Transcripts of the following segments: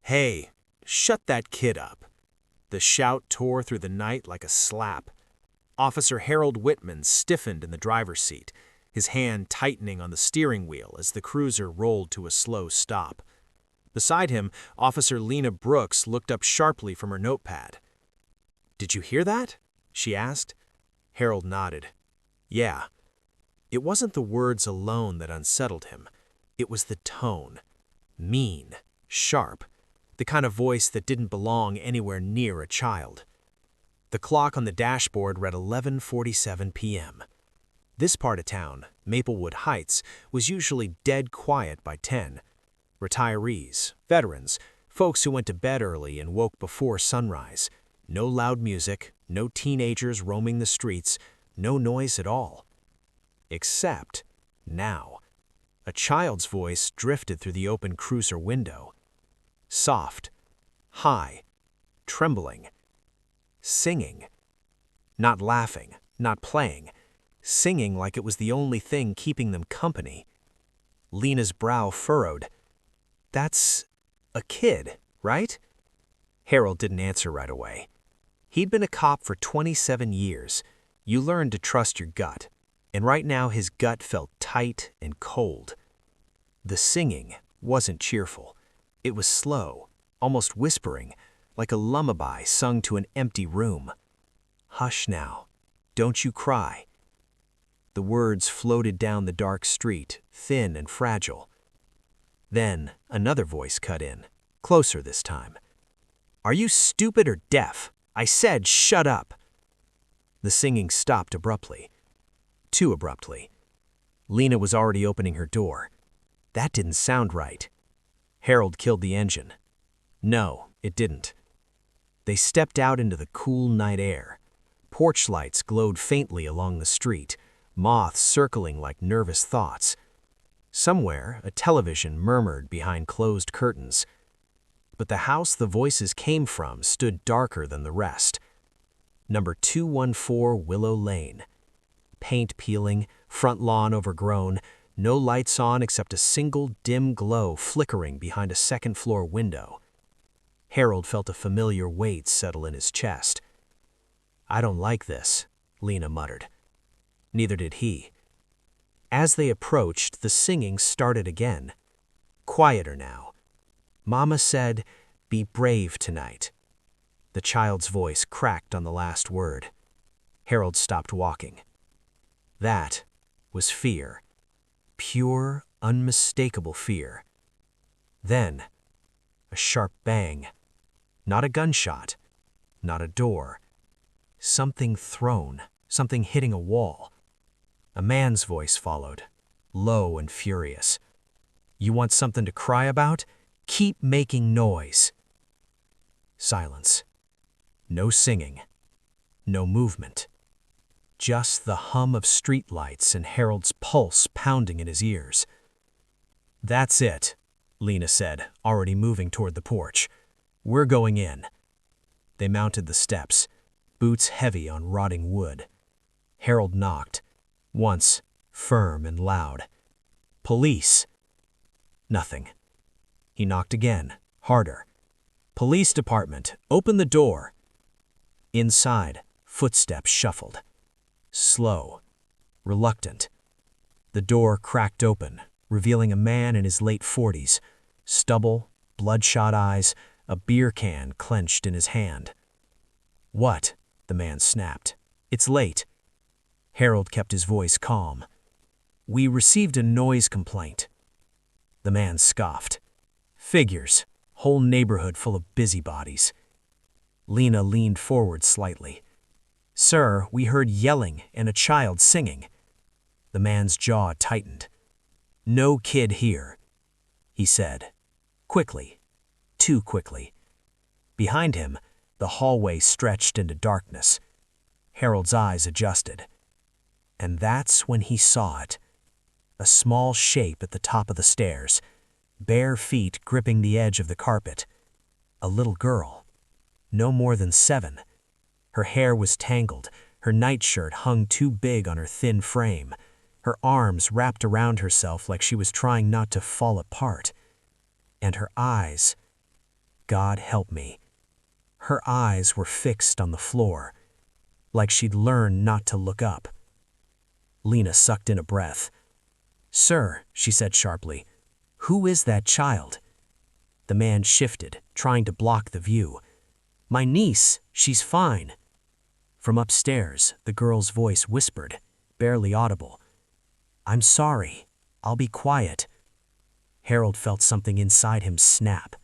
"Hey, shut that kid up." The shout tore through the night like a slap. Officer Harold Whitman stiffened in the driver's seat, his hand tightening on the steering wheel as the cruiser rolled to a slow stop. Beside him, Officer Lena Brooks looked up sharply from her notepad. "Did you hear that?" she asked. Harold nodded. "Yeah." It wasn't the words alone that unsettled him. It was the tone. Mean, sharp, the kind of voice that didn't belong anywhere near a child. The clock on the dashboard read 11:47 p.m. This part of town, Maplewood Heights, was usually dead quiet by 10. Retirees, veterans, folks who went to bed early and woke before sunrise. No loud music, no teenagers roaming the streets, no noise at all. Except now. A child's voice drifted through the open cruiser window. Soft, high, trembling, singing. Not laughing, not playing, singing like it was the only thing keeping them company. Lena's brow furrowed. "That's a kid, right?" Harold didn't answer right away. He'd been a cop for 27 years. You learned to trust your gut, and right now his gut felt tight and cold. The singing wasn't cheerful. It was slow, almost whispering, like a lullaby sung to an empty room. "Hush now. Don't you cry." The words floated down the dark street, thin and fragile. Then another voice cut in, closer this time. "Are you stupid or deaf? I said shut up." The singing stopped abruptly. Too abruptly. Lena was already opening her door. That didn't sound right. Harold killed the engine. No, it didn't. They stepped out into the cool night air. Porch lights glowed faintly along the street, moths circling like nervous thoughts. Somewhere, a television murmured behind closed curtains. But the house the voices came from stood darker than the rest. Number 214 Willow Lane. Paint peeling, front lawn overgrown, no lights on except a single dim glow flickering behind a second-floor window. Harold felt a familiar weight settle in his chest. "I don't like this," Lena muttered. Neither did he. As they approached, the singing started again. Quieter now. Mama said, "Be brave tonight." The child's voice cracked on the last word. Harold stopped walking. That was fear. Pure, unmistakable fear. Then, a sharp bang. Not a gunshot. Not a door. Something thrown, something hitting a wall. A man's voice followed, low and furious. "You want something to cry about? Keep making noise." Silence. No singing. No movement. Just the hum of streetlights and Harold's pulse pounding in his ears. "That's it," Lena said, already moving toward the porch. "We're going in." They mounted the steps, boots heavy on rotting wood. Harold knocked, once, firm and loud. "Police." Nothing. He knocked again, harder. "Police department, open the door." Inside, footsteps shuffled. Slow, reluctant. The door cracked open, revealing a man in his late 40s, stubble, bloodshot eyes, a beer can clenched in his hand. "What?" the man snapped. "It's late." Harold kept his voice calm. "We received a noise complaint." The man scoffed. "Figures, whole neighborhood full of busybodies." Lena leaned forward slightly. "Sir, we heard yelling and a child singing." The man's jaw tightened. "No kid here," he said. Quickly. Too quickly. Behind him, the hallway stretched into darkness. Harold's eyes adjusted. And that's when he saw it. A small shape at the top of the stairs, bare feet gripping the edge of the carpet. A little girl. No more than 7. Her hair was tangled, her nightshirt hung too big on her thin frame, her arms wrapped around herself like she was trying not to fall apart. And her eyes, God help me. Her eyes were fixed on the floor, like she'd learned not to look up. Lena sucked in a breath. "Sir," she said sharply, "who is that child?" The man shifted, trying to block the view. "My niece, she's fine." From upstairs, the girl's voice whispered, barely audible. "I'm sorry. I'll be quiet." Harold felt something inside him snap.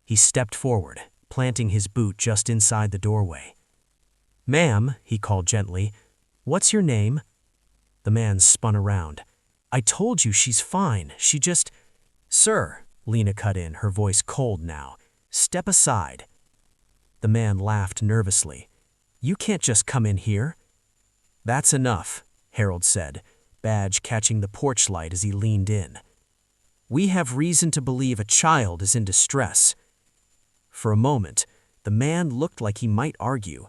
He stepped forward, planting his boot just inside the doorway. "Ma'am," he called gently, "what's your name?" The man spun around. "I told you she's fine. She just—" "Sir," Lena cut in, her voice cold now, "step aside." The man laughed nervously. "You can't just come in here." "That's enough," Harold said, Badge catching the porch light as he leaned in. "We have reason to believe a child is in distress." For a moment, the man looked like he might argue.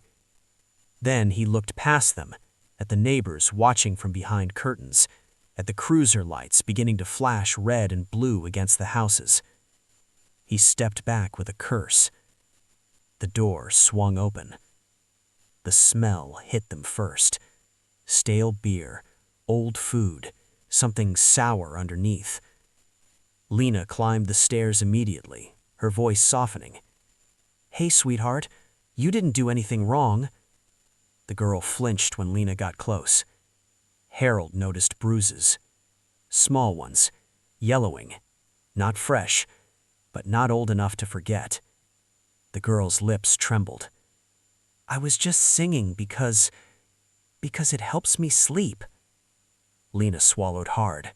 Then he looked past them, at the neighbors watching from behind curtains, at the cruiser lights beginning to flash red and blue against the houses. He stepped back with a curse. The door swung open. The smell hit them first. Stale beer, old food, something sour underneath. Lena climbed the stairs immediately, her voice softening. "Hey, sweetheart, you didn't do anything wrong." The girl flinched when Lena got close. Harold noticed bruises. Small ones, yellowing, not fresh, but not old enough to forget. The girl's lips trembled. "I was just singing because it helps me sleep." Lena swallowed hard.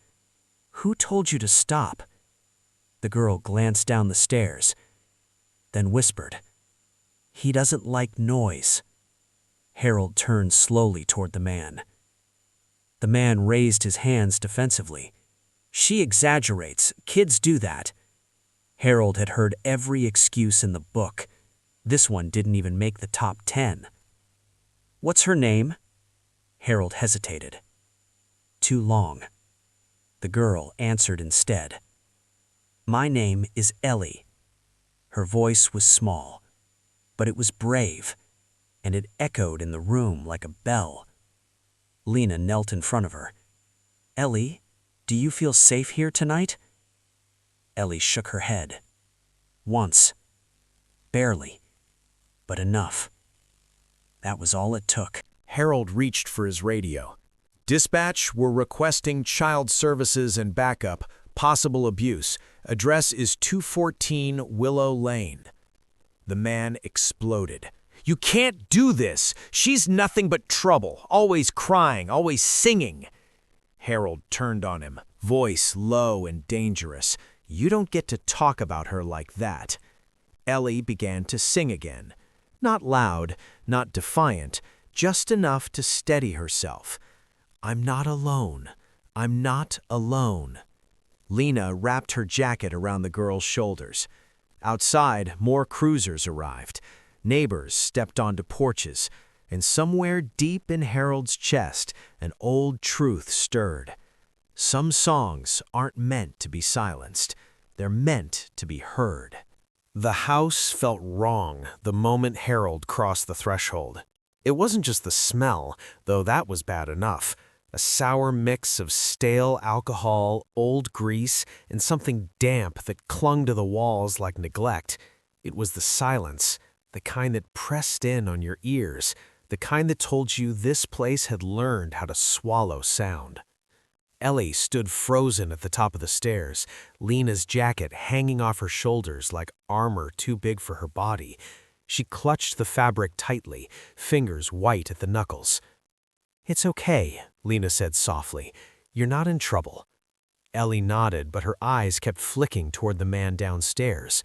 "Who told you to stop?" The girl glanced down the stairs, then whispered, "He doesn't like noise." Harold turned slowly toward the man. The man raised his hands defensively. "She exaggerates. Kids do that." Harold had heard every excuse in the book. This one didn't even make the top 10. "What's her name?" Harold hesitated. Too long. The girl answered instead. "My name is Ellie." Her voice was small, but it was brave, and it echoed in the room like a bell. Lena knelt in front of her. "Ellie, do you feel safe here tonight?" Ellie shook her head. "Once. Barely. But enough." That was all it took. Harold reached for his radio. "Dispatch, we're requesting child services and backup. Possible abuse. Address is 214 Willow Lane." The man exploded. "You can't do this! She's nothing but trouble, always crying, always singing." Harold turned on him, voice low and dangerous. "You don't get to talk about her like that." Ellie began to sing again. Not loud, not defiant, just enough to steady herself. "I'm not alone. I'm not alone." Lena wrapped her jacket around the girl's shoulders. Outside, more cruisers arrived. Neighbors stepped onto porches, and somewhere deep in Harold's chest, an old truth stirred. Some songs aren't meant to be silenced. They're meant to be heard. The house felt wrong the moment Harold crossed the threshold. It wasn't just the smell, though that was bad enough. A sour mix of stale alcohol, old grease, and something damp that clung to the walls like neglect. It was the silence, the kind that pressed in on your ears, the kind that told you this place had learned how to swallow sound. Ellie stood frozen at the top of the stairs, Lena's jacket hanging off her shoulders like armor too big for her body. She clutched the fabric tightly, fingers white at the knuckles. "It's okay," Lena said softly. "You're not in trouble." Ellie nodded, but her eyes kept flicking toward the man downstairs.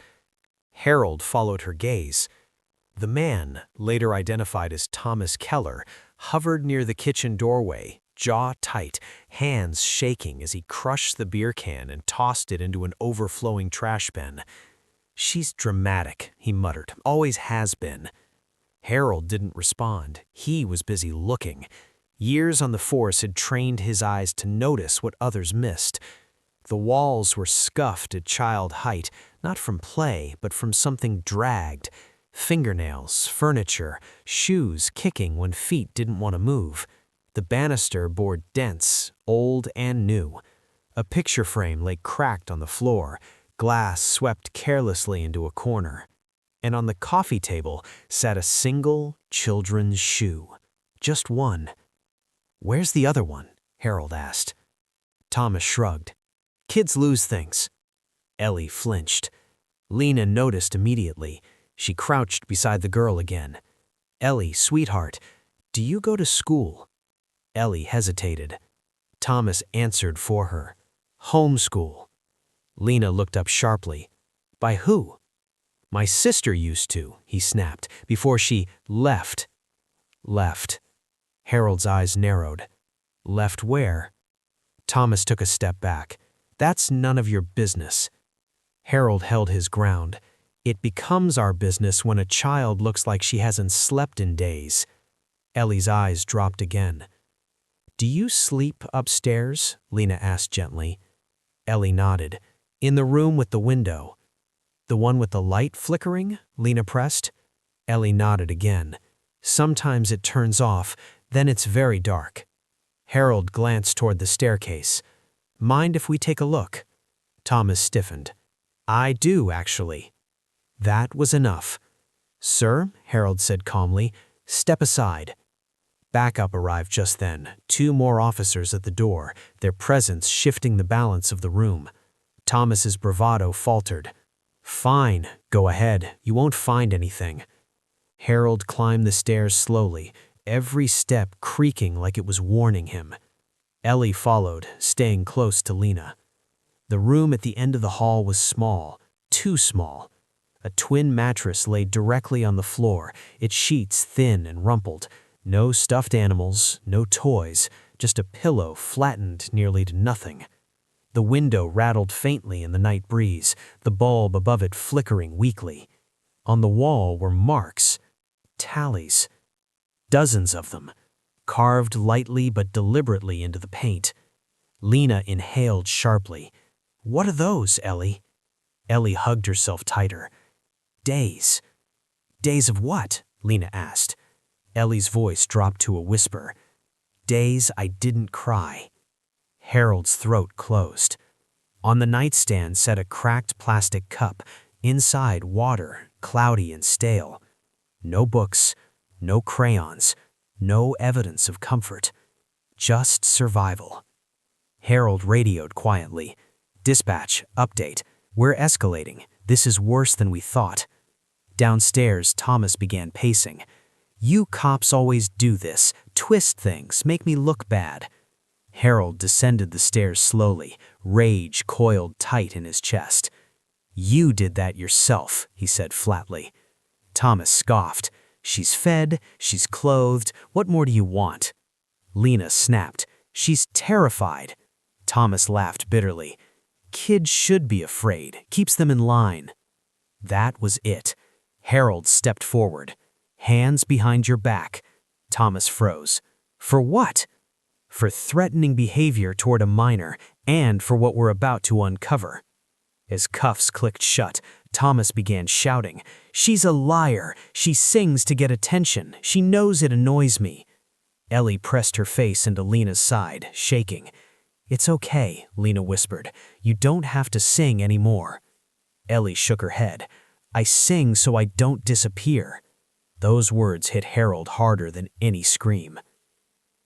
Harold followed her gaze. The man, later identified as Thomas Keller, hovered near the kitchen doorway, jaw tight, hands shaking as he crushed the beer can and tossed it into an overflowing trash bin. "She's dramatic," he muttered, "always has been." Harold didn't respond. He was busy looking. Years on the force had trained his eyes to notice what others missed. The walls were scuffed at child height, not from play, but from something dragged. Fingernails, furniture, shoes kicking when feet didn't want to move. The banister bore dents, old and new. A picture frame lay cracked on the floor, glass swept carelessly into a corner. And on the coffee table sat a single children's shoe. Just one. "Where's the other one?" Harold asked. Thomas shrugged. "Kids lose things." Ellie flinched. Lena noticed immediately. She crouched beside the girl again. "Ellie, sweetheart, do you go to school?" Ellie hesitated. Thomas answered for her. "Homeschool." Lena looked up sharply. "By who?" "My sister used to," he snapped, "before she left." "Left." Harold's eyes narrowed. "Left where?" Thomas took a step back. "That's none of your business." Harold held his ground. "It becomes our business when a child looks like she hasn't slept in days." Ellie's eyes dropped again. "Do you sleep upstairs?" Lena asked gently. Ellie nodded. "In the room with the window." "The one with the light flickering?" Lena pressed. Ellie nodded again. "Sometimes it turns off, then it's very dark." Harold glanced toward the staircase. "Mind if we take a look?" Thomas stiffened. "I do, actually." That was enough. "Sir," Harold said calmly, "step aside." Backup arrived just then, 2 more officers at the door, their presence shifting the balance of the room. Thomas's bravado faltered. "Fine, go ahead. You won't find anything." Harold climbed the stairs slowly, every step creaking like it was warning him. Ellie followed, staying close to Lena. The room at the end of the hall was small, too small. A twin mattress lay directly on the floor, its sheets thin and rumpled. No stuffed animals, no toys, just a pillow flattened nearly to nothing. The window rattled faintly in the night breeze, the bulb above it flickering weakly. On the wall were marks, tallies, dozens of them, carved lightly but deliberately into the paint. Lena inhaled sharply. "What are those, Ellie?" Ellie hugged herself tighter. "Days." "Days of what?" Lena asked. Ellie's voice dropped to a whisper. "Days I didn't cry." Harold's throat closed. On the nightstand sat a cracked plastic cup, inside water, cloudy and stale. No books, no crayons, no evidence of comfort. Just survival. Harold radioed quietly. "Dispatch, update. We're escalating. This is worse than we thought." Downstairs, Thomas began pacing. "You cops always do this, twist things, make me look bad." Harold descended the stairs slowly, rage coiled tight in his chest. "You did that yourself," he said flatly. Thomas scoffed. "She's fed, she's clothed, what more do you want?" Lena snapped. "She's terrified." Thomas laughed bitterly. "Kids should be afraid, keeps them in line." That was it. Harold stepped forward. "Hands behind your back." Thomas froze. "For what?" "For threatening behavior toward a minor, and for what we're about to uncover." As cuffs clicked shut, Thomas began shouting, "She's a liar! She sings to get attention! She knows it annoys me!" Ellie pressed her face into Lena's side, shaking. "It's okay," Lena whispered. "You don't have to sing anymore." Ellie shook her head. "I sing so I don't disappear." Those words hit Harold harder than any scream.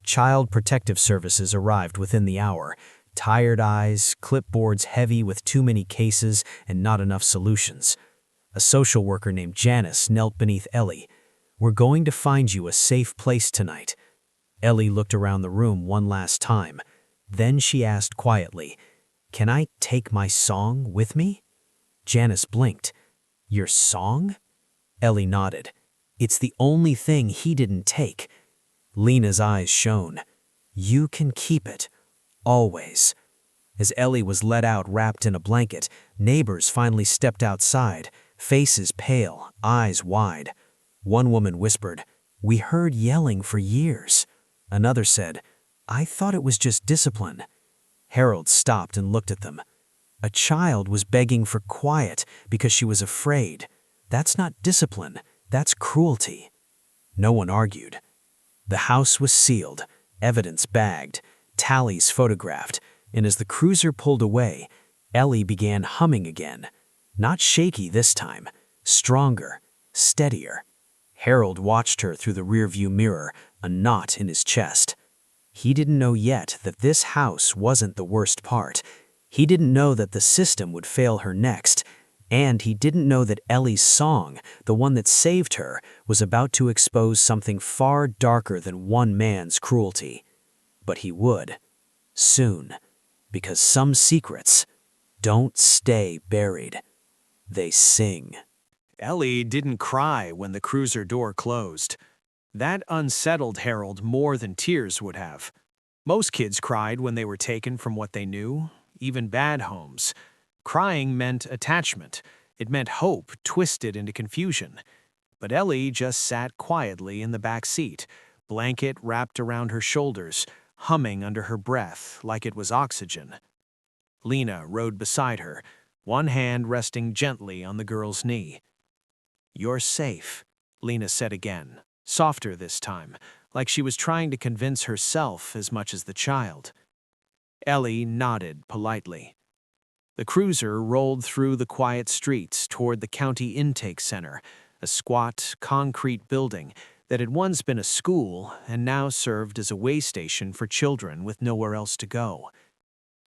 Child Protective Services arrived within the hour. Tired eyes, clipboards heavy with too many cases and not enough solutions. A social worker named Janice knelt beneath Ellie. "We're going to find you a safe place tonight." Ellie looked around the room one last time. Then she asked quietly, "Can I take my song with me?" Janice blinked. "Your song?" Ellie nodded. "It's the only thing he didn't take." Lena's eyes shone. "You can keep it. Always." As Ellie was let out wrapped in a blanket, neighbors finally stepped outside, faces pale, eyes wide. One woman whispered, "We heard yelling for years." Another said, "I thought it was just discipline." Harold stopped and looked at them. A child was begging for quiet because she was afraid. That's not discipline, that's cruelty. No one argued. The house was sealed, evidence bagged, tallies photographed, and as the cruiser pulled away, Ellie began humming again. Not shaky this time, stronger, steadier. Harold watched her through the rearview mirror, a knot in his chest. He didn't know yet that this house wasn't the worst part. He didn't know that the system would fail her next. And he didn't know that Ellie's song, the one that saved her, was about to expose something far darker than one man's cruelty. But he would. Soon. Because some secrets don't stay buried. They sing. Ellie didn't cry when the cruiser door closed. That unsettled Harold more than tears would have. Most kids cried when they were taken from what they knew, even bad homes. Crying meant attachment. It meant hope twisted into confusion. But Ellie just sat quietly in the back seat, blanket wrapped around her shoulders, humming under her breath like it was oxygen. Lena rode beside her, one hand resting gently on the girl's knee. "You're safe," Lena said again, softer this time, like she was trying to convince herself as much as the child. Ellie nodded politely. The cruiser rolled through the quiet streets toward the county intake center, a squat, concrete building that had once been a school and now served as a way station for children with nowhere else to go.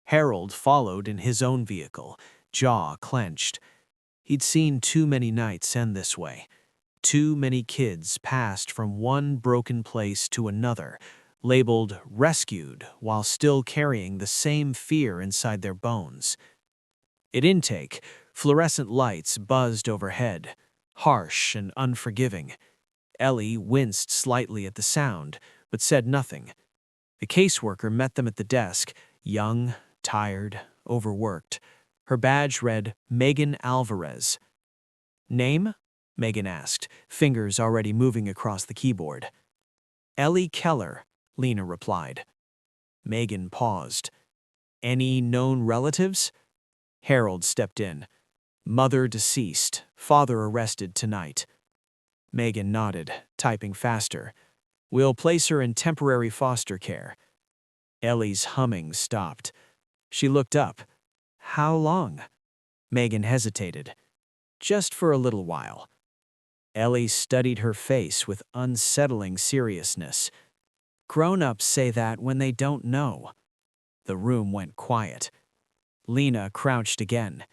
Harold followed in his own vehicle, jaw clenched. He'd seen too many nights end this way. Too many kids passed from one broken place to another, labeled rescued while still carrying the same fear inside their bones. At intake, fluorescent lights buzzed overhead, harsh and unforgiving. Ellie winced slightly at the sound, but said nothing. The caseworker met them at the desk, young, tired, overworked. Her badge read, Megan Alvarez. "Name?" Megan asked, fingers already moving across the keyboard. "Ellie Keller," Lena replied. Megan paused. "Any known relatives?" Harold stepped in. "Mother deceased, father arrested tonight." Megan nodded, typing faster. "We'll place her in temporary foster care." Ellie's humming stopped. She looked up. "How long?" Megan hesitated. "Just for a little while." Ellie studied her face with unsettling seriousness. "Grown-ups say that when they don't know." The room went quiet. Lena crouched again.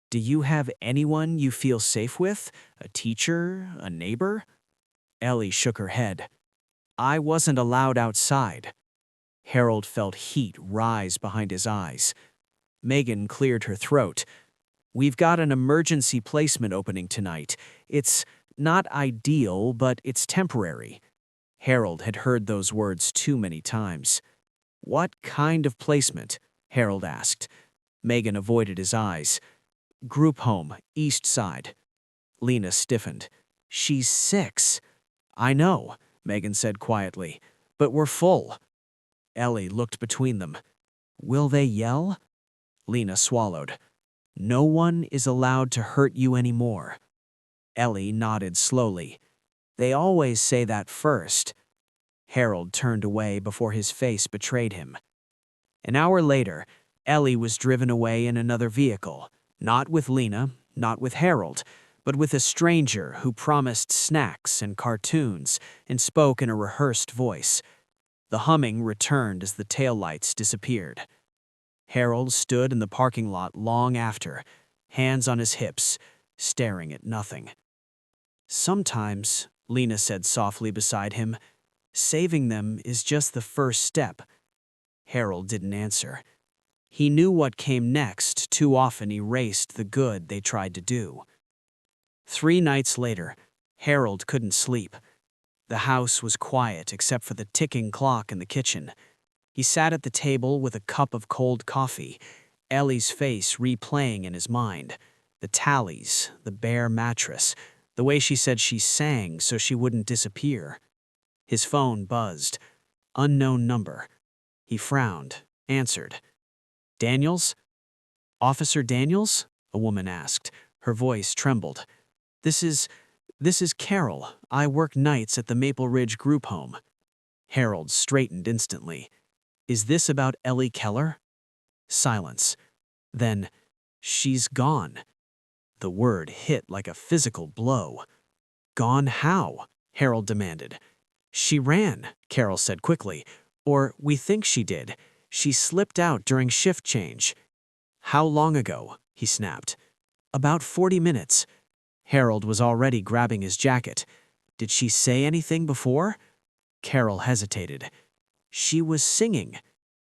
"Do you have anyone you feel safe with? A teacher? A neighbor?" Ellie shook her head. "I wasn't allowed outside." Harold felt heat rise behind his eyes. Megan cleared her throat. "We've got an emergency placement opening tonight. It's not ideal, but it's temporary." Harold had heard those words too many times. "What kind of placement?" Harold asked. Megan avoided his eyes. "Group home, East Side." Lena stiffened. "She's 6. "I know," Megan said quietly, "but we're full." Ellie looked between them. "Will they yell?" Lena swallowed. "No one is allowed to hurt you anymore." Ellie nodded slowly. "They always say that first." Harold turned away before his face betrayed him. An hour later, Ellie was driven away in another vehicle, not with Lena, not with Harold, but with a stranger who promised snacks and cartoons and spoke in a rehearsed voice. The humming returned as the taillights disappeared. Harold stood in the parking lot long after, hands on his hips, staring at nothing. "Sometimes," Lena said softly beside him, "saving them is just the first step." Harold didn't answer. He knew what came next too often erased the good they tried to do. 3 nights later, Harold couldn't sleep. The house was quiet except for the ticking clock in the kitchen. He sat at the table with a cup of cold coffee, Ellie's face replaying in his mind. The tallies, the bare mattress, the way she said she sang so she wouldn't disappear. His phone buzzed. Unknown number. He frowned, answered. "Daniels?" "Officer Daniels?" a woman asked. Her voice trembled. This is Carol. I work nights at the Maple Ridge group home." Harold straightened instantly. "Is this about Ellie Keller?" Silence. Then, "She's gone." The word hit like a physical blow. "Gone how?" Harold demanded. "She ran," Carol said quickly. "Or we think she did. She slipped out during shift change." "How long ago?" he snapped. "About 40 minutes." Harold was already grabbing his jacket. "Did she say anything before?" Carol hesitated. "She was singing."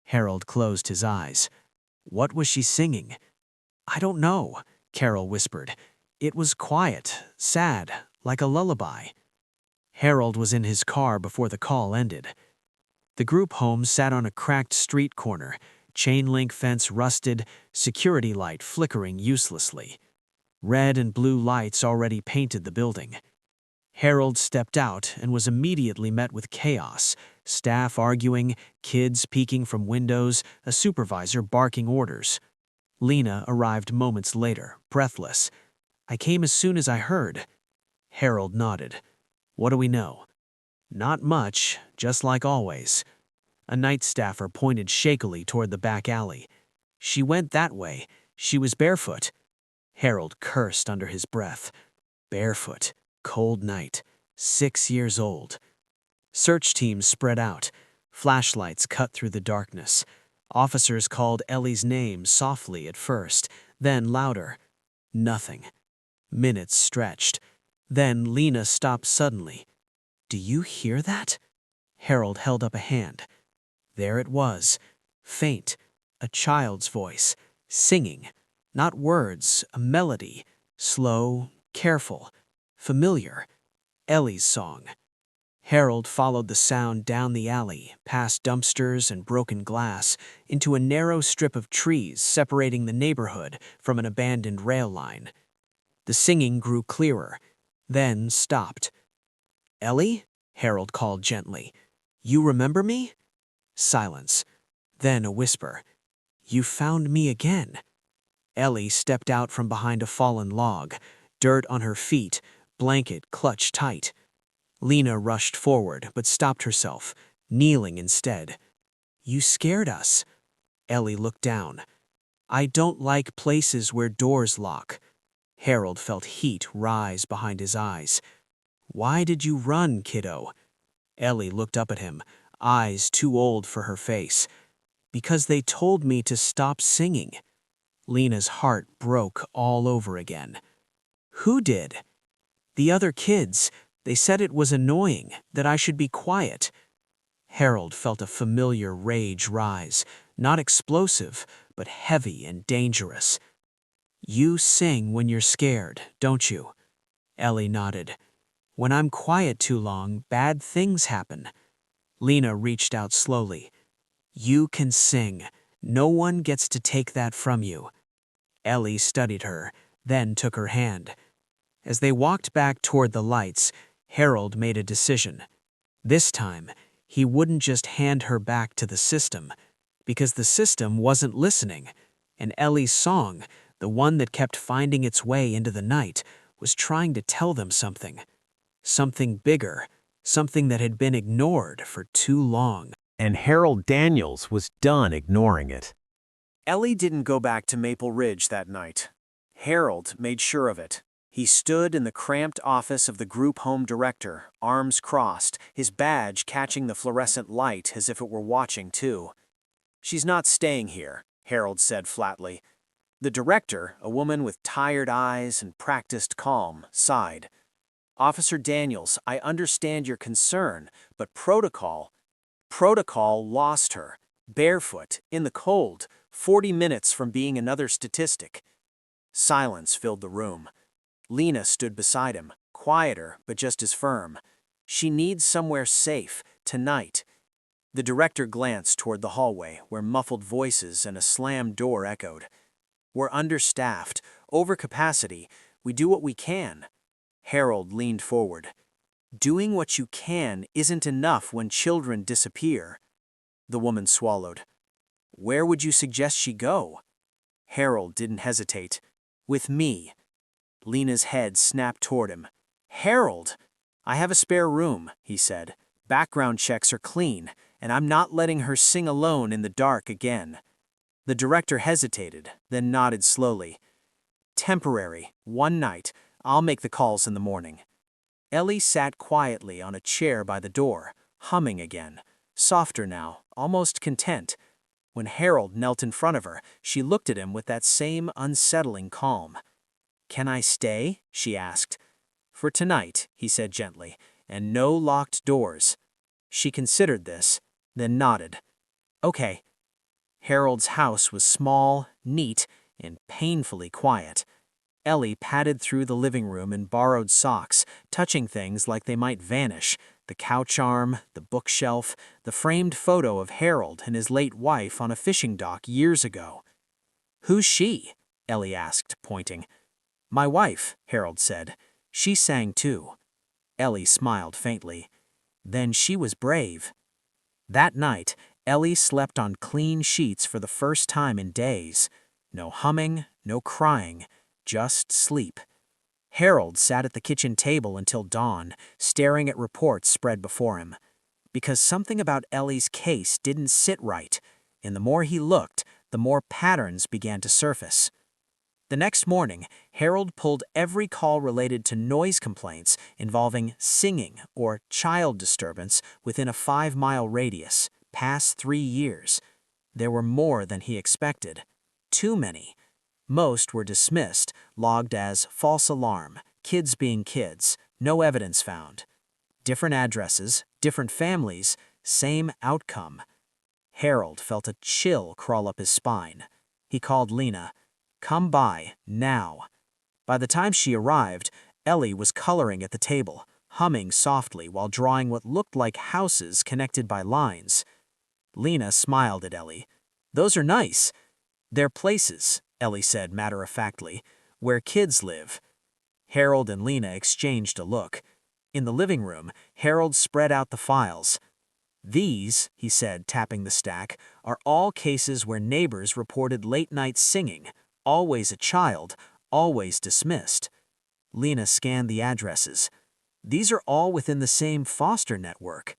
Harold closed his eyes. "What was she singing?" "I don't know," Carol whispered. "It was quiet, sad, like a lullaby." Harold was in his car before the call ended. The group home sat on a cracked street corner, chain link fence rusted, security light flickering uselessly. Red and blue lights already painted the building. Harold stepped out and was immediately met with chaos, staff arguing, kids peeking from windows, a supervisor barking orders. Lena arrived moments later, breathless. "I came as soon as I heard." Harold nodded. "What do we know?" "Not much, just like always." A night staffer pointed shakily toward the back alley. "She went that way. She was barefoot." Harold cursed under his breath. Barefoot, cold night, 6 years old. Search teams spread out. Flashlights cut through the darkness. Officers called Ellie's name softly at first, then louder. Nothing. Minutes stretched. Then Lena stopped suddenly. "Do you hear that?" Harold held up a hand. There it was, faint, a child's voice, singing. Not words, a melody, slow, careful, familiar. Ellie's song. Harold followed the sound down the alley, past dumpsters and broken glass, into a narrow strip of trees separating the neighborhood from an abandoned rail line. The singing grew clearer, then stopped. "Ellie?" Harold called gently. "You remember me?" Silence. Then a whisper. "You found me again." Ellie stepped out from behind a fallen log, dirt on her feet, blanket clutched tight. Lena rushed forward, but stopped herself, kneeling instead. "You scared us." Ellie looked down. "I don't like places where doors lock." Harold felt heat rise behind his eyes. "Why did you run, kiddo?" Ellie looked up at him, eyes too old for her face. "Because they told me to stop singing." Lena's heart broke all over again. "Who did?" "The other kids. They said it was annoying, that I should be quiet." Harold felt a familiar rage rise, not explosive, but heavy and dangerous. "You sing when you're scared, don't you?" Ellie nodded. "When I'm quiet too long, bad things happen." Lena reached out slowly. "You can sing. No one gets to take that from you." Ellie studied her, then took her hand. As they walked back toward the lights, Harold made a decision. This time, he wouldn't just hand her back to the system, because the system wasn't listening, and Ellie's song, the one that kept finding its way into the night, was trying to tell them something. Something bigger, something that had been ignored for too long. And Harold Daniels was done ignoring it. Ellie didn't go back to Maple Ridge that night. Harold made sure of it. He stood in the cramped office of the group home director, arms crossed, his badge catching the fluorescent light as if it were watching too. "She's not staying here," Harold said flatly. The director, a woman with tired eyes and practiced calm, sighed. "Officer Daniels, I understand your concern, but protocol lost her, barefoot, in the cold, 40 minutes from being another statistic." Silence filled the room. Lena stood beside him, quieter but just as firm. "She needs somewhere safe, tonight." The director glanced toward the hallway, where muffled voices and a slammed door echoed. "We're understaffed, over capacity. We do what we can." Harold leaned forward. "Doing what you can isn't enough when children disappear." The woman swallowed. "Where would you suggest she go?" Harold didn't hesitate. With me. Lena's head snapped toward him. Harold! I have a spare room, he said. Background checks are clean, and I'm not letting her sing alone in the dark again. The director hesitated, then nodded slowly. Temporary, one night. I'll make the calls in the morning. Ellie sat quietly on a chair by the door, humming again. Softer now, almost content. When Harold knelt in front of her, she looked at him with that same unsettling calm. Can I stay? She asked. For tonight, he said gently, and no locked doors. She considered this, then nodded. Okay. Harold's house was small, neat, and painfully quiet. Ellie padded through the living room in borrowed socks, touching things like they might vanish. The couch arm, the bookshelf, the framed photo of Harold and his late wife on a fishing dock years ago. Who's she? Ellie asked, pointing. My wife, Harold said. She sang too. Ellie smiled faintly. Then she was brave. That night, Ellie slept on clean sheets for the first time in days. No humming, no crying, just sleep. Harold sat at the kitchen table until dawn, staring at reports spread before him. Because something about Ellie's case didn't sit right, and the more he looked, the more patterns began to surface. The next morning, Harold pulled every call related to noise complaints involving singing or child disturbance within a 5-mile radius, past 3 years. There were more than he expected. Too many. Most were dismissed, logged as false alarm, kids being kids, no evidence found. Different addresses, different families, same outcome. Harold felt a chill crawl up his spine. He called Lena. Come by, now. By the time she arrived, Ellie was coloring at the table, humming softly while drawing what looked like houses connected by lines. Lena smiled at Ellie. Those are nice. They're places, Ellie said matter-of-factly, where kids live. Harold and Lena exchanged a look. In the living room, Harold spread out the files. These, he said, tapping the stack, are all cases where neighbors reported late-night singing, always a child, always dismissed. Lena scanned the addresses. These are all within the same foster network.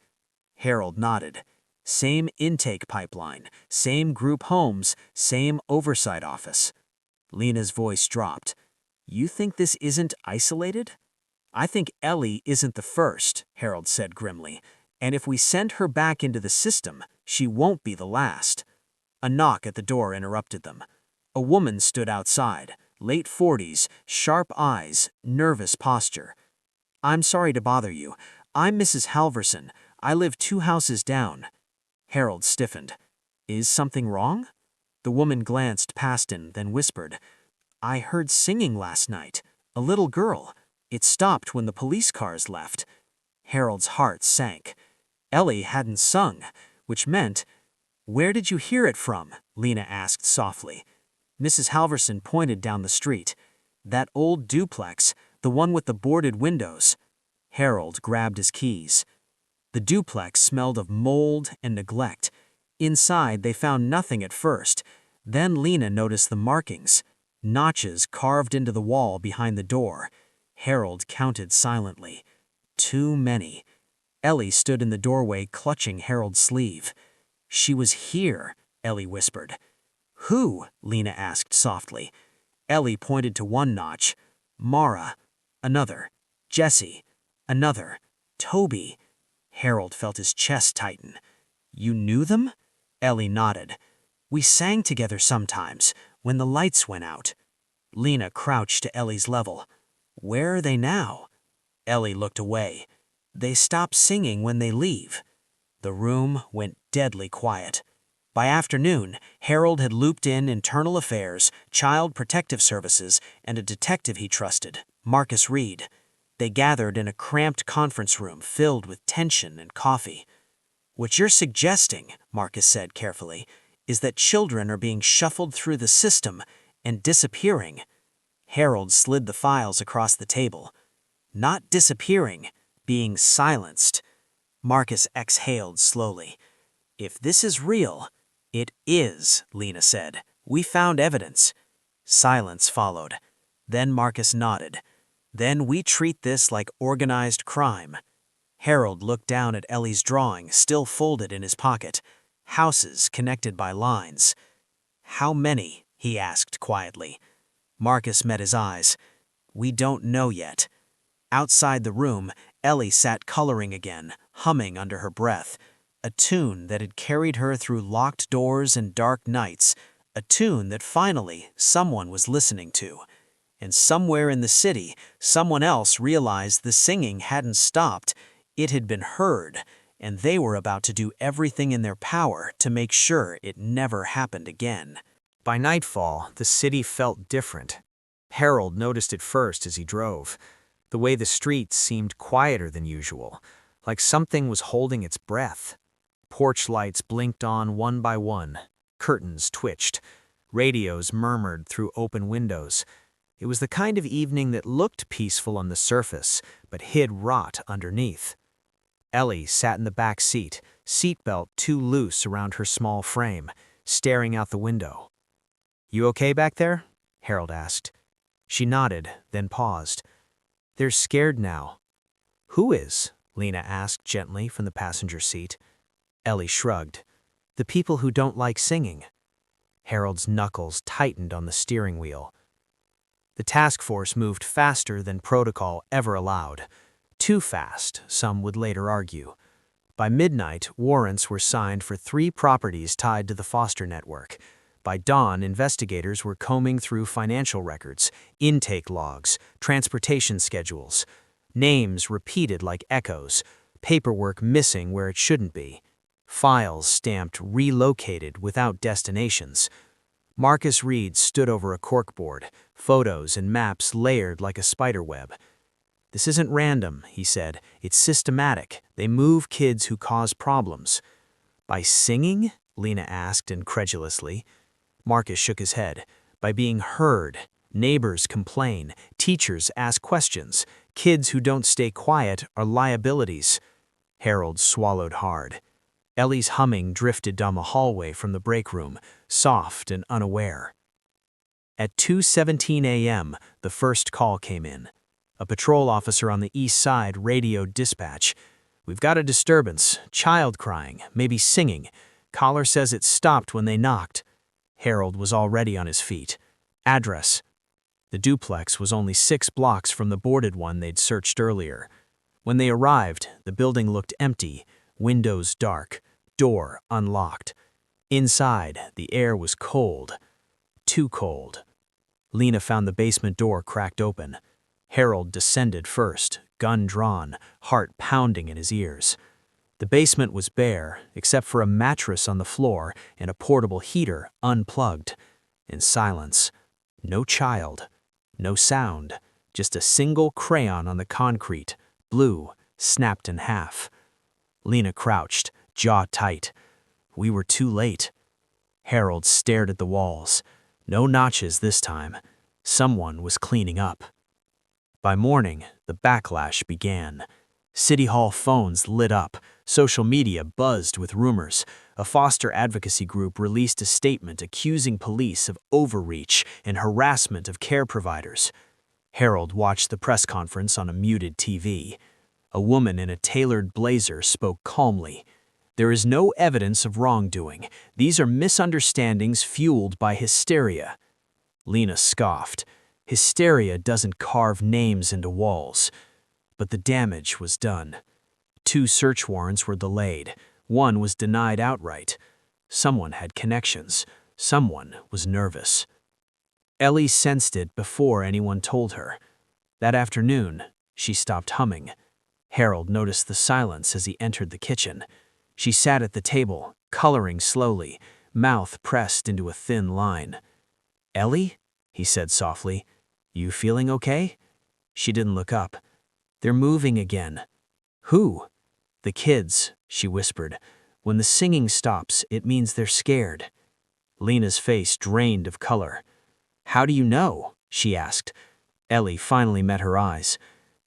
Harold nodded. Same intake pipeline, same group homes, same oversight office. Lena's voice dropped. You think this isn't isolated? I think Ellie isn't the first, Harold said grimly, and if we send her back into the system, she won't be the last. A knock at the door interrupted them. A woman stood outside, late 40s, sharp eyes, nervous posture. I'm sorry to bother you. I'm Mrs. Halverson. I live 2 houses down. Harold stiffened. Is something wrong? The woman glanced past him, then whispered, I heard singing last night. A little girl. It stopped when the police cars left. Harold's heart sank. Ellie hadn't sung, which meant, Where did you hear it from? Lena asked softly. Mrs. Halverson pointed down the street. That old duplex, the one with the boarded windows. Harold grabbed his keys. The duplex smelled of mold and neglect. Inside, they found nothing at first. Then Lena noticed the markings, notches carved into the wall behind the door. Harold counted silently. Too many. Ellie stood in the doorway clutching Harold's sleeve. She was here, Ellie whispered. Who? Lena asked softly. Ellie pointed to one notch. Mara. Another. Jessie. Another. Toby. Harold felt his chest tighten. You knew them? Ellie nodded. We sang together sometimes, when the lights went out. Lena crouched to Ellie's level. Where are they now? Ellie looked away. They stop singing when they leave. The room went deadly quiet. By afternoon, Harold had looped in Internal Affairs, Child Protective Services, and a detective he trusted, Marcus Reed. They gathered in a cramped conference room filled with tension and coffee. What you're suggesting, Marcus said carefully, is that children are being shuffled through the system and disappearing. Harold slid the files across the table. Not disappearing, being silenced. Marcus exhaled slowly. If this is real, it is, Lena said. We found evidence. Silence followed. Then Marcus nodded. "Then we treat this like organized crime." Harold looked down at Ellie's drawing, still folded in his pocket. Houses connected by lines. "How many?" he asked quietly. Marcus met his eyes. "We don't know yet." Outside the room, Ellie sat coloring again, humming under her breath. A tune that had carried her through locked doors and dark nights. A tune that finally someone was listening to. And somewhere in the city, someone else realized the singing hadn't stopped. It had been heard, and they were about to do everything in their power to make sure it never happened again. By nightfall, the city felt different. Harold noticed it first as he drove. The way the streets seemed quieter than usual, like something was holding its breath. Porch lights blinked on one by one. Curtains twitched. Radios murmured through open windows. It was the kind of evening that looked peaceful on the surface, but hid rot underneath. Ellie sat in the back seat, seatbelt too loose around her small frame, staring out the window. "You okay back there?" Harold asked. She nodded, then paused. "They're scared now." "Who is?" Lena asked gently from the passenger seat. Ellie shrugged. "The people who don't like singing." Harold's knuckles tightened on the steering wheel. The task force moved faster than protocol ever allowed. Too fast, some would later argue. By midnight, warrants were signed for 3 properties tied to the Foster network. By dawn, investigators were combing through financial records, intake logs, transportation schedules. Names repeated like echoes, paperwork missing where it shouldn't be. Files stamped relocated without destinations. Marcus Reed stood over a corkboard, photos and maps layered like a spiderweb. "This isn't random," he said. "It's systematic. They move kids who cause problems." "By singing?" Lena asked incredulously. Marcus shook his head. "By being heard. Neighbors complain. Teachers ask questions. Kids who don't stay quiet are liabilities." Harold swallowed hard. Ellie's humming drifted down the hallway from the break room, soft and unaware. At 2:17 a.m., the first call came in. A patrol officer on the east side radioed dispatch. "We've got a disturbance. Child crying, maybe singing. Caller says it stopped when they knocked." Harold was already on his feet. "Address." The duplex was only 6 blocks from the boarded one they'd searched earlier. When they arrived, the building looked empty, windows dark, door unlocked. Inside, the air was cold. Too cold. Lena found the basement door cracked open. Harold descended first, gun drawn, heart pounding in his ears. The basement was bare, except for a mattress on the floor and a portable heater unplugged. In silence. No child. No sound. Just a single crayon on the concrete, blue, snapped in half. Lena crouched, jaw tight. We were too late. Harold stared at the walls. No notches this time. Someone was cleaning up. By morning, the backlash began. City Hall phones lit up. Social media buzzed with rumors. A foster advocacy group released a statement accusing police of overreach and harassment of care providers. Harold watched the press conference on a muted TV. A woman in a tailored blazer spoke calmly. "There is no evidence of wrongdoing. These are misunderstandings fueled by hysteria." Lena scoffed. Hysteria doesn't carve names into walls. But the damage was done. 2 search warrants were delayed. 1 was denied outright. Someone had connections. Someone was nervous. Ellie sensed it before anyone told her. That afternoon, she stopped humming. Harold noticed the silence as he entered the kitchen. She sat at the table, coloring slowly, mouth pressed into a thin line. "Ellie?" he said softly. "You feeling okay?" She didn't look up. "They're moving again." "Who?" "The kids," she whispered. "When the singing stops, it means they're scared." Lena's face drained of color. "How do you know?" she asked. Ellie finally met her eyes.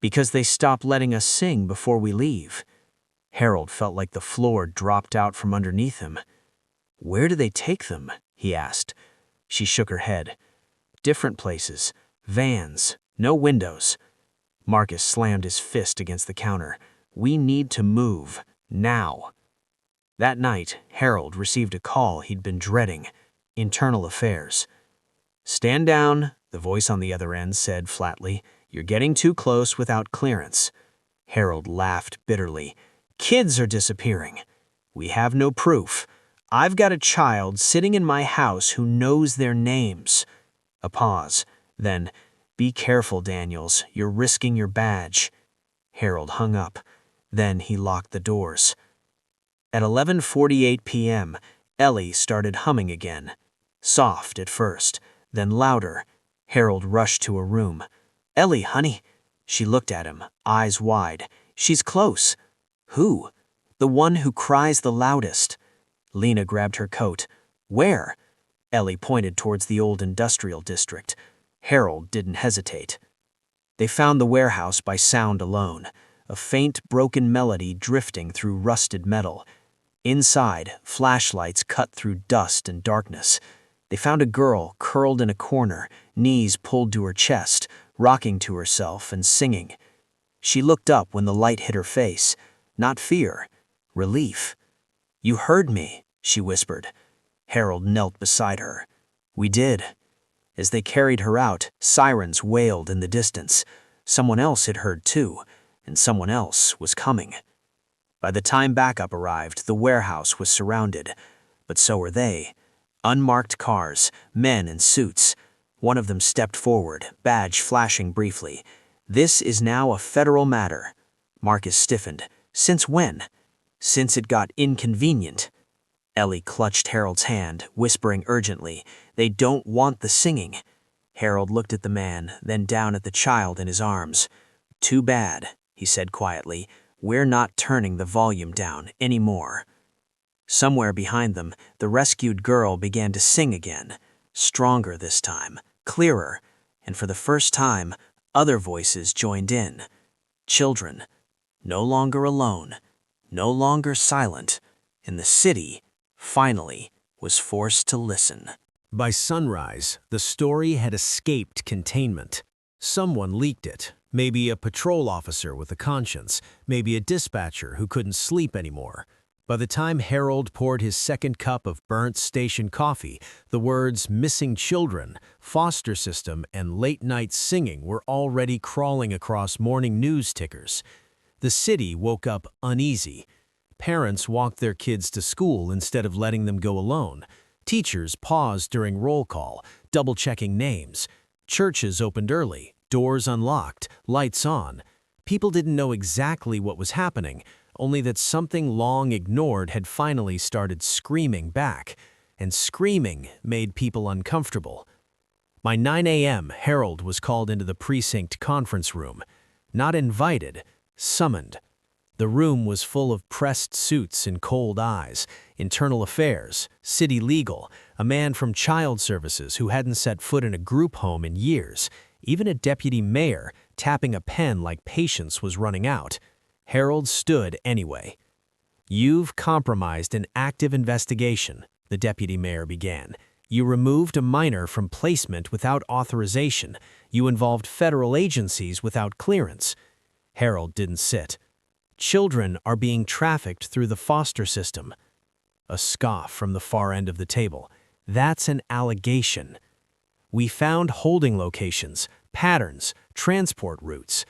"Because they stopped letting us sing before we leave." Harold felt like the floor dropped out from underneath him. "Where do they take them?" he asked. She shook her head. different places, vans, no windows. Marcus slammed his fist against the counter. We need to move, now. That night, Harold received a call he'd been dreading. Internal Affairs. Stand down, the voice on the other end said flatly. You're getting too close without clearance. Harold laughed bitterly. Kids are disappearing. We have no proof. I've got a child sitting in my house who knows their names. A pause. Then, be careful, Daniels. You're risking your badge. Harold hung up. Then he locked the doors. At 11:48 p.m., Ellie started humming again. Soft at first, then louder. Harold rushed to her room. Ellie, honey. She looked at him, eyes wide. She's close. Who? The one who cries the loudest. Lena grabbed her coat. Where? Ellie pointed towards the old industrial district. Harold didn't hesitate. They found the warehouse by sound alone, a faint, broken melody drifting through rusted metal. Inside, flashlights cut through dust and darkness. They found a girl curled in a corner, knees pulled to her chest, rocking to herself and singing. She looked up when the light hit her face. Not fear, relief. You heard me, she whispered. Harold knelt beside her. We did. As they carried her out, sirens wailed in the distance. Someone else had heard too, and someone else was coming. By the time backup arrived, the warehouse was surrounded, but so were they. Unmarked cars, men in suits. One of them stepped forward, badge flashing briefly. This is now a federal matter. Marcus stiffened. Since when? Since it got inconvenient. Ellie clutched Harold's hand, whispering urgently, They don't want the singing. Harold looked at the man, then down at the child in his arms. Too bad, he said quietly. We're not turning the volume down anymore. Somewhere behind them, the rescued girl began to sing again. Stronger this time, clearer, and for the first time, other voices joined in. Children, no longer alone, no longer silent, and the city, finally, was forced to listen. By sunrise, the story had escaped containment. Someone leaked it. Maybe a patrol officer with a conscience, maybe a dispatcher who couldn't sleep anymore. By the time Harold poured his second cup of burnt station coffee, the words missing children, foster system, and late-night singing were already crawling across morning news tickers. The city woke up uneasy. Parents walked their kids to school instead of letting them go alone. Teachers paused during roll call, double-checking names. Churches opened early, doors unlocked, lights on. People didn't know exactly what was happening, only that something long ignored had finally started screaming back, and screaming made people uncomfortable. By 9 a.m., Harold was called into the precinct conference room. Not invited, summoned. The room was full of pressed suits and cold eyes, internal affairs, city legal, a man from child services who hadn't set foot in a group home in years, even a deputy mayor tapping a pen like patience was running out. Harold stood anyway. You've compromised an active investigation, the deputy mayor began. You removed a minor from placement without authorization. You involved federal agencies without clearance. Harold didn't sit. Children are being trafficked through the foster system. A scoff from the far end of the table. That's an allegation. We found holding locations, patterns, transport routes.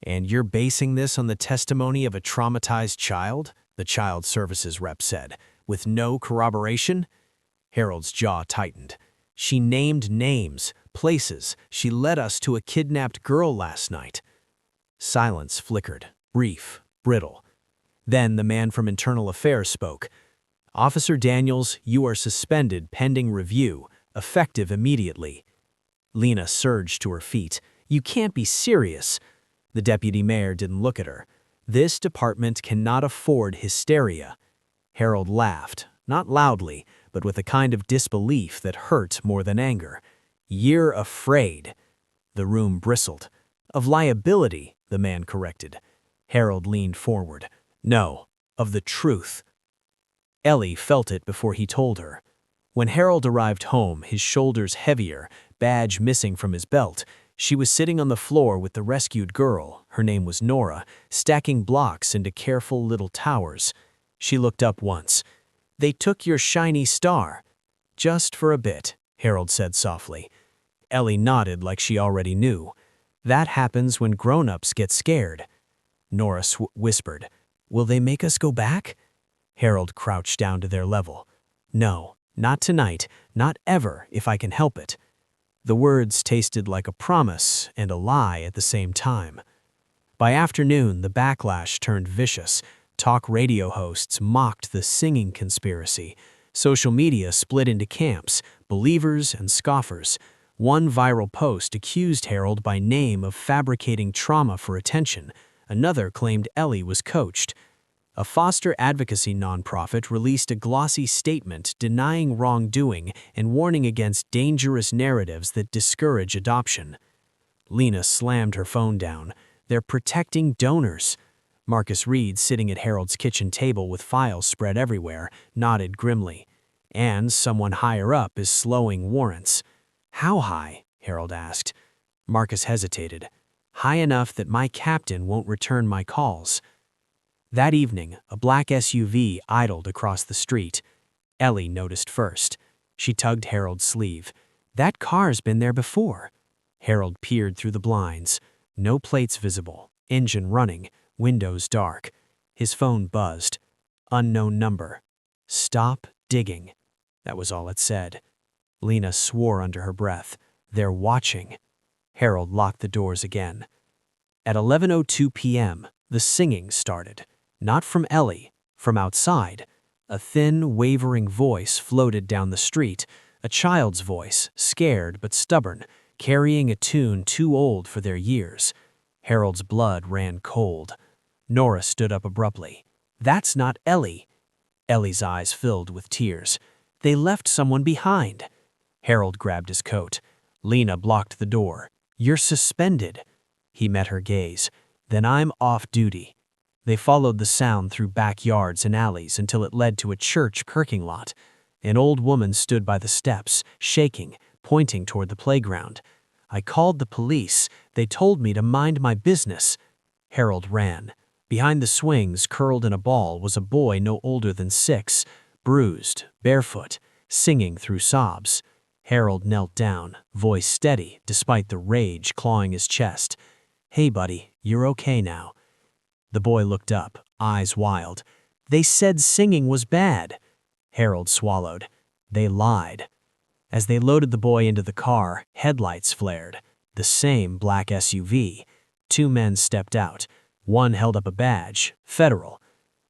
And you're basing this on the testimony of a traumatized child? The child services rep said, with no corroboration? Harold's jaw tightened. She named names, places. She led us to a kidnapped girl last night. Silence flickered, brief, brittle. Then the man from Internal Affairs spoke. Officer Daniels, you are suspended pending review, effective immediately. Lena surged to her feet. You can't be serious. The deputy mayor didn't look at her. This department cannot afford hysteria. Harold laughed, not loudly, but with a kind of disbelief that hurt more than anger. You're afraid. The room bristled. Of liability, the man corrected. Harold leaned forward. No, of the truth. Ellie felt it before he told her. When Harold arrived home, his shoulders heavier, badge missing from his belt, she was sitting on the floor with the rescued girl, her name was Nora, stacking blocks into careful little towers. She looked up once. "They took your shiny star." "Just for a bit," Harold said softly. Ellie nodded like she already knew. "That happens when grown-ups get scared." Nora whispered, "Will they make us go back?" Harold crouched down to their level. "No, not tonight, not ever, if I can help it." The words tasted like a promise and a lie at the same time. By afternoon, the backlash turned vicious. Talk radio hosts mocked the singing conspiracy. Social media split into camps, believers and scoffers. One viral post accused Harold by name of fabricating trauma for attention. Another claimed Ellie was coached. A foster advocacy nonprofit released a glossy statement denying wrongdoing and warning against dangerous narratives that discourage adoption. Lena slammed her phone down. "They're protecting donors." Marcus Reed, sitting at Harold's kitchen table with files spread everywhere, nodded grimly. "And someone higher up is slowing warrants." "How high?" Harold asked. Marcus hesitated. "High enough that my captain won't return my calls." That evening, a black SUV idled across the street. Ellie noticed first. She tugged Harold's sleeve. "That car's been there before." Harold peered through the blinds. No plates visible, engine running, windows dark. His phone buzzed. Unknown number. "Stop digging." That was all it said. Lena swore under her breath. "They're watching." Harold locked the doors again. At 11:02 p.m., the singing started. Not from Ellie, from outside. A thin, wavering voice floated down the street, a child's voice, scared but stubborn, carrying a tune too old for their years. Harold's blood ran cold. Nora stood up abruptly. "That's not Ellie." Ellie's eyes filled with tears. "They left someone behind." Harold grabbed his coat. Lena blocked the door. "You're suspended." He met her gaze. "Then I'm off duty." They followed the sound through backyards and alleys until it led to a church parking lot. An old woman stood by the steps, shaking, pointing toward the playground. "I called the police. They told me to mind my business." Harold ran. Behind the swings, curled in a ball, was a boy no older than 6, bruised, barefoot, singing through sobs. Harold knelt down, voice steady despite the rage clawing his chest. "Hey, buddy, you're okay now." The boy looked up, eyes wild. "They said singing was bad." Harold swallowed. They lied. As they loaded the boy into the car, headlights flared. The same black SUV. 2 men stepped out. One held up a badge, federal.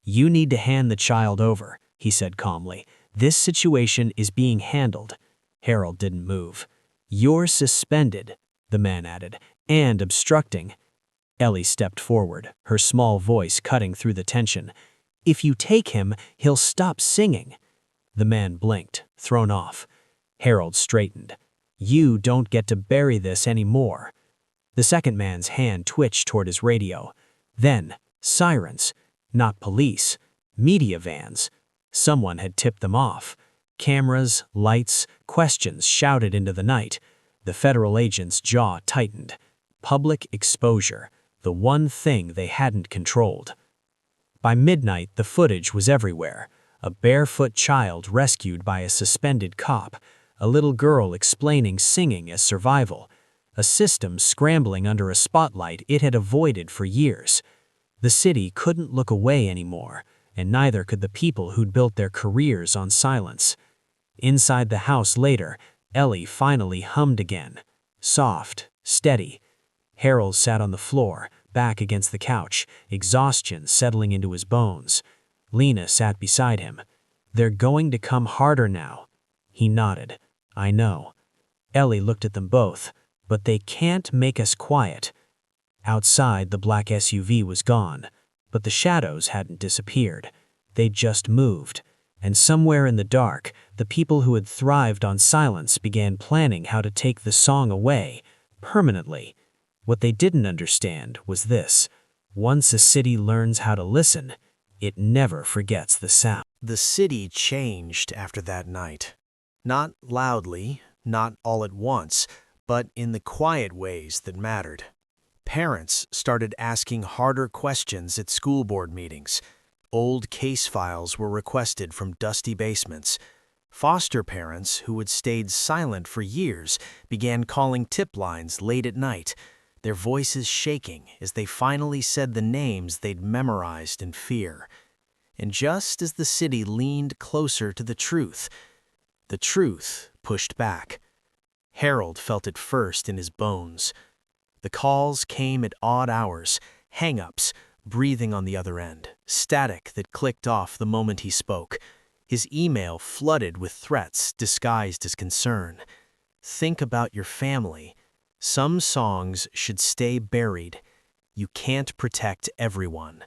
"You need to hand the child over," he said calmly. "This situation is being handled." Harold didn't move. "You're suspended," the man added, "and obstructing." Ellie stepped forward, her small voice cutting through the tension. "If you take him, he'll stop singing." The man blinked, thrown off. Harold straightened. "You don't get to bury this anymore." The second man's hand twitched toward his radio. Then, sirens. Not police. Media vans. Someone had tipped them off. Cameras, lights, questions shouted into the night. The federal agent's jaw tightened. Public exposure. The one thing they hadn't controlled. By midnight, the footage was everywhere. A barefoot child rescued by a suspended cop. A little girl explaining singing as survival. A system scrambling under a spotlight it had avoided for years. The city couldn't look away anymore, and neither could the people who'd built their careers on silence. Inside the house later, Ellie finally hummed again. Soft, steady. Harold sat on the floor, back against the couch, exhaustion settling into his bones. Lena sat beside him. "They're going to come harder now." He nodded. "I know." Ellie looked at them both. "But they can't make us quiet." Outside, the black SUV was gone, but the shadows hadn't disappeared. They'd just moved. And somewhere in the dark, the people who had thrived on silence began planning how to take the song away, permanently. What they didn't understand was this: once a city learns how to listen, it never forgets the sound. The city changed after that night. Not loudly, not all at once, but in the quiet ways that mattered. Parents started asking harder questions at school board meetings. Old case files were requested from dusty basements. Foster parents, who had stayed silent for years, began calling tip lines late at night, their voices shaking as they finally said the names they'd memorized in fear. And just as the city leaned closer to the truth pushed back. Harold felt it first in his bones. The calls came at odd hours, hang-ups, breathing on the other end, static that clicked off the moment he spoke. His email flooded with threats disguised as concern. Think about your family. Some songs should stay buried. You can't protect everyone.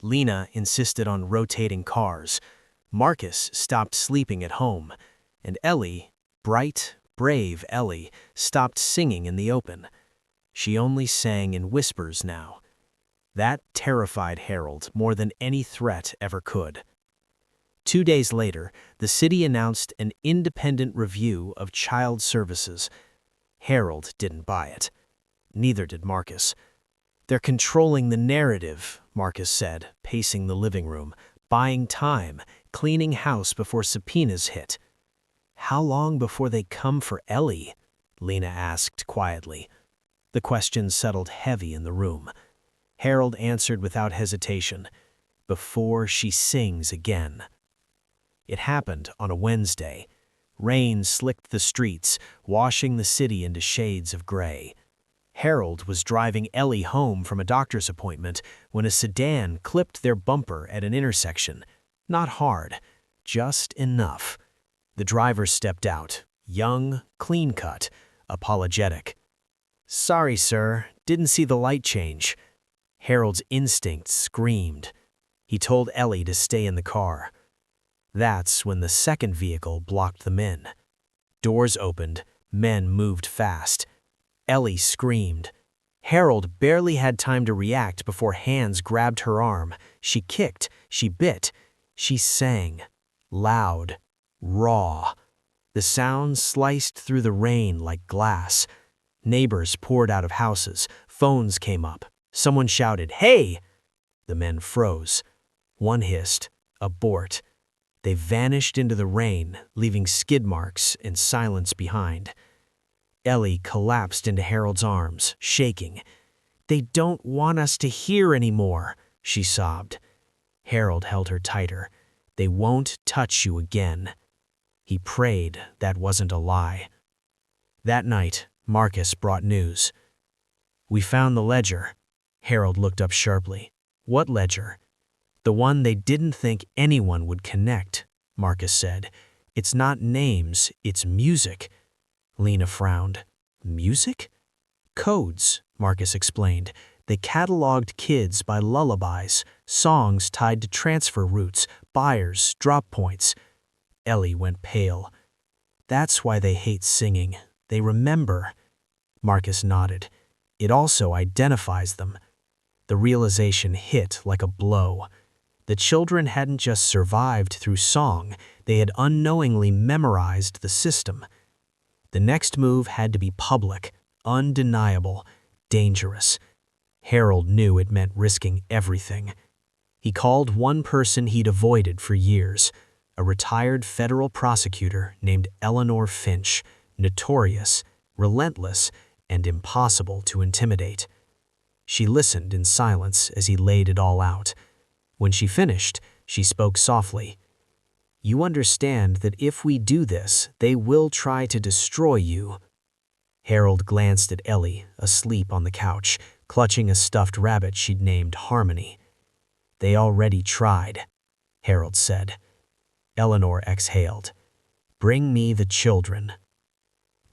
Lena insisted on rotating cars. Marcus stopped sleeping at home. And Ellie, bright, brave Ellie, stopped singing in the open. She only sang in whispers now. That terrified Harold more than any threat ever could. 2 days later, the city announced an independent review of child services. Harold didn't buy it. Neither did Marcus. "They're controlling the narrative," Marcus said, pacing the living room, buying time, cleaning house before subpoenas hit. "How long before they come for Ellie?" Lena asked quietly. The question settled heavy in the room. Harold answered without hesitation, "Before she sings again." It happened on a Wednesday. Rain slicked the streets, washing the city into shades of gray. Harold was driving Ellie home from a doctor's appointment when a sedan clipped their bumper at an intersection. Not hard, just enough. The driver stepped out, young, clean-cut, apologetic. "Sorry, sir, didn't see the light change." Harold's instincts screamed. He told Ellie to stay in the car. That's when the second vehicle blocked them in. Doors opened, men moved fast. Ellie screamed. Harold barely had time to react before hands grabbed her arm. She kicked, she bit, she sang. Loud, raw. The sound sliced through the rain like glass. Neighbors poured out of houses. Phones came up. Someone shouted, "Hey!" The men froze. One hissed, "Abort." They vanished into the rain, leaving skid marks and silence behind. Ellie collapsed into Harold's arms, shaking. "They don't want us to hear anymore," she sobbed. Harold held her tighter. "They won't touch you again." He prayed that wasn't a lie. That night, Marcus brought news. "We found the ledger." Harold looked up sharply. "What ledger?" "The one they didn't think anyone would connect," Marcus said. "It's not names, it's music." Lena frowned. "Music?" "Codes," Marcus explained. "They cataloged kids by lullabies, songs tied to transfer routes, buyers, drop points." Ellie went pale. "That's why they hate singing. They remember." Marcus nodded. "It also identifies them." The realization hit like a blow. The children hadn't just survived through song, they had unknowingly memorized the system. The next move had to be public, undeniable, dangerous. Harold knew it meant risking everything. He called one person he'd avoided for years, a retired federal prosecutor named Eleanor Finch, notorious, relentless, and impossible to intimidate. She listened in silence as he laid it all out. When she finished, she spoke softly. "You understand that if we do this, they will try to destroy you." Harold glanced at Ellie, asleep on the couch, clutching a stuffed rabbit she'd named Harmony. "They already tried," Harold said. Eleanor exhaled. "Bring me the children."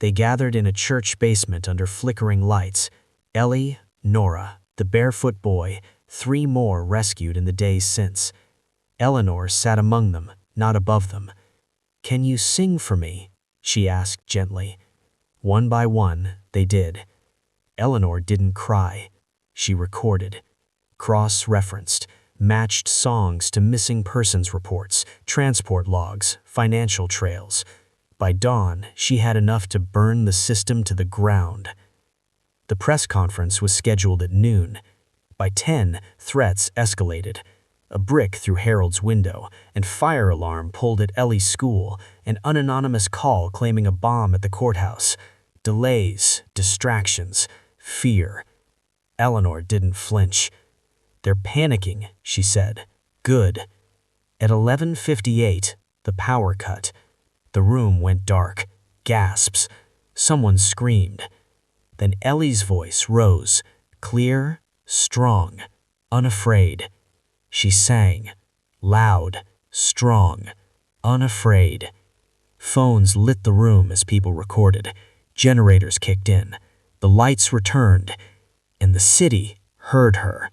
They gathered in a church basement under flickering lights. Ellie, Nora, the barefoot boy, 3 more rescued in the days since. Eleanor sat among them, not above them. "Can you sing for me?" she asked gently. One by one, they did. Eleanor didn't cry. She recorded, cross-referenced, matched songs to missing persons reports, transport logs, financial trails. By dawn, she had enough to burn the system to the ground. The press conference was scheduled at noon. By 10, threats escalated. A brick through Harold's window, and fire alarm pulled at Ellie's school, an unanonymous call claiming a bomb at the courthouse. Delays, distractions, fear. Eleanor didn't flinch. "They're panicking," she said. "Good." At 11:58, the power cut. The room went dark. Gasps. Someone screamed. Then Ellie's voice rose, clear, strong, unafraid. She sang, loud, strong, unafraid. Phones lit the room as people recorded. Generators kicked in. The lights returned, and the city heard her.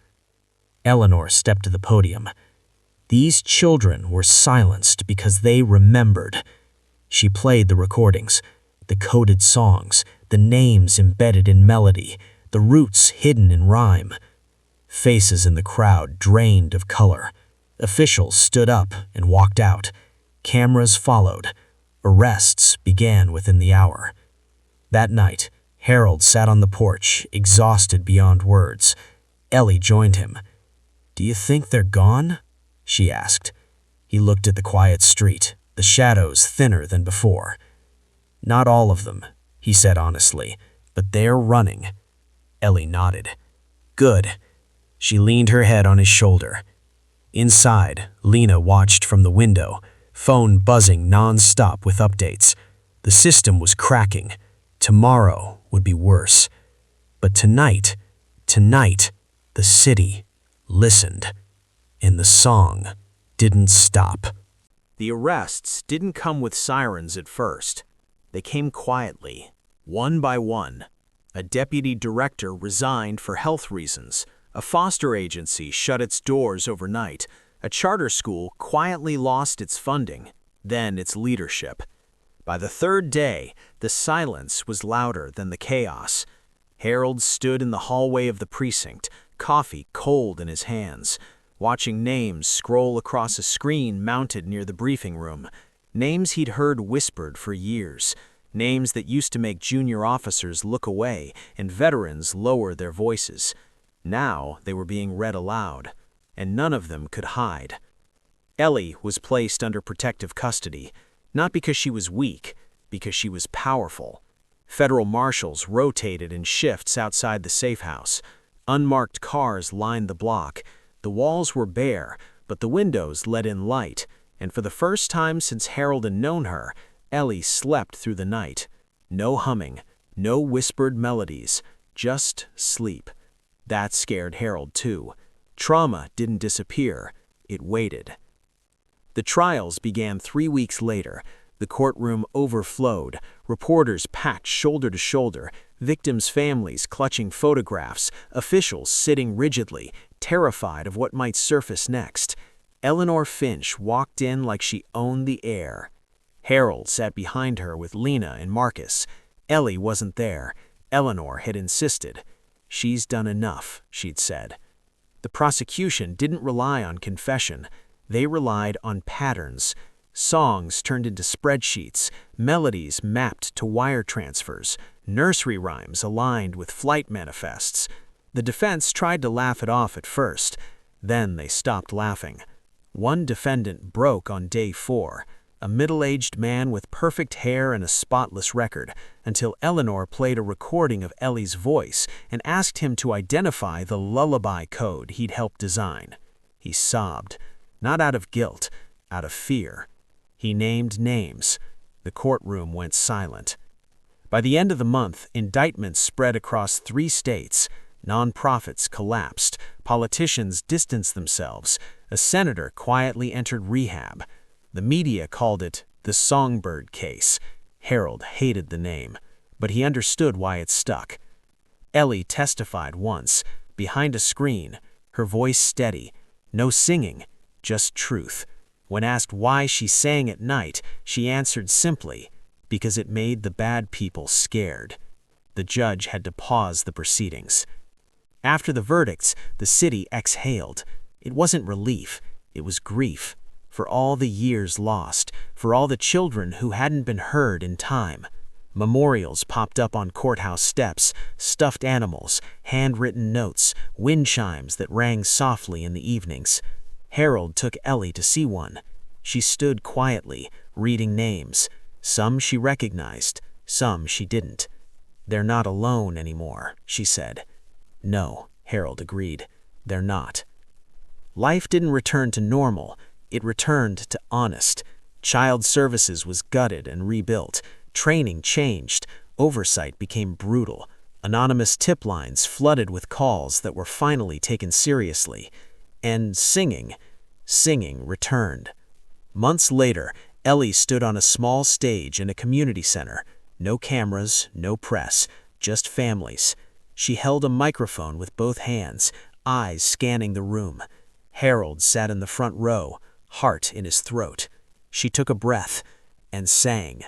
Eleanor stepped to the podium. These children were silenced because they remembered. She played the recordings, the coded songs, the names embedded in melody, the roots hidden in rhyme. Faces in the crowd drained of color. Officials stood up and walked out. Cameras followed. Arrests began within the hour. That night, Harold sat on the porch, exhausted beyond words. Ellie joined him. "Do you think they're gone?" she asked. He looked at the quiet street, the shadows thinner than before. "Not all of them," he said honestly, "but they're running." Ellie nodded. "Good." She leaned her head on his shoulder. Inside, Lena watched from the window, phone buzzing non-stop with updates. The system was cracking. Tomorrow would be worse. But tonight, the city listened. And the song didn't stop. The arrests didn't come with sirens at first. They came quietly, one by one. A deputy director resigned for health reasons. A foster agency shut its doors overnight. A charter school quietly lost its funding, then its leadership. By the third day, the silence was louder than the chaos. Harold stood in the hallway of the precinct, coffee cold in his hands, watching names scroll across a screen mounted near the briefing room. Names he'd heard whispered for years. Names that used to make junior officers look away and veterans lower their voices. Now they were being read aloud, and none of them could hide. Ellie was placed under protective custody, not because she was weak, because she was powerful. Federal marshals rotated in shifts outside the safe house. Unmarked cars lined the block. The walls were bare, but the windows let in light, and for the first time since Harold had known her, Ellie slept through the night. No humming, no whispered melodies, just sleep. That scared Harold too. Trauma didn't disappear, it waited. The trials began 3 weeks later. The courtroom overflowed, reporters packed shoulder to shoulder, victims' families clutching photographs, officials sitting rigidly, terrified of what might surface next. Eleanor Finch walked in like she owned the air. Harold sat behind her with Lena and Marcus. Ellie wasn't there. Eleanor had insisted. "She's done enough," she'd said. The prosecution didn't rely on confession. They relied on patterns. Songs turned into spreadsheets, melodies mapped to wire transfers, nursery rhymes aligned with flight manifests. The defense tried to laugh it off at first. Then they stopped laughing. One defendant broke on day 4, a middle-aged man with perfect hair and a spotless record, until Eleanor played a recording of Ellie's voice and asked him to identify the lullaby code he'd helped design. He sobbed, not out of guilt, out of fear. He named names. The courtroom went silent. By the end of the month, indictments spread across 3 states. Nonprofits collapsed. Politicians distanced themselves. A senator quietly entered rehab. The media called it the Songbird case. Harold hated the name, but he understood why it stuck. Ellie testified once, behind a screen, her voice steady. No singing, just truth. When asked why she sang at night, she answered simply, because it made the bad people scared. The judge had to pause the proceedings. After the verdicts, the city exhaled. It wasn't relief, it was grief. for all the years lost, for all the children who hadn't been heard in time. Memorials popped up on courthouse steps, stuffed animals, handwritten notes, wind chimes that rang softly in the evenings. Harold took Ellie to see one. She stood quietly, reading names. Some she recognized, some she didn't. "They're not alone anymore," she said. "No," Harold agreed. "They're not." Life didn't return to normal. It returned to honest. Child services was gutted and rebuilt. Training changed. Oversight became brutal. Anonymous tip lines flooded with calls that were finally taken seriously. And singing returned. Months later, Ellie stood on a small stage in a community center. No cameras, no press, just families. She held a microphone with both hands, eyes scanning the room. Harold sat in the front row, heart in his throat. She took a breath and sang.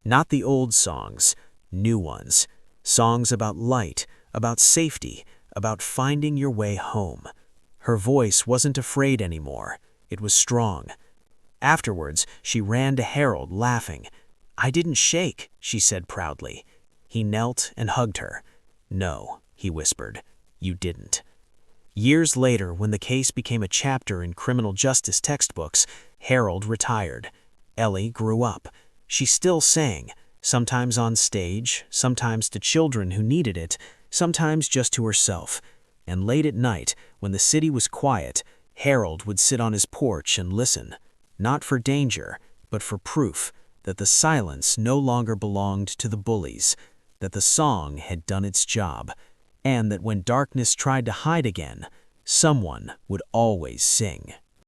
Not the old songs, new ones. Songs about light, about safety, about finding your way home. Her voice wasn't afraid anymore. It was strong. Afterwards, she ran to Harold, laughing. "I didn't shake," she said proudly. He knelt and hugged her. "No," he whispered, "you didn't." Years later, when the case became a chapter in criminal justice textbooks, Harold retired. Ellie grew up. She still sang, sometimes on stage, sometimes to children who needed it, sometimes just to herself. And late at night, when the city was quiet, Harold would sit on his porch and listen, not for danger, but for proof that the silence no longer belonged to the bullies, that the song had done its job, and that when darkness tried to hide again, someone would always sing.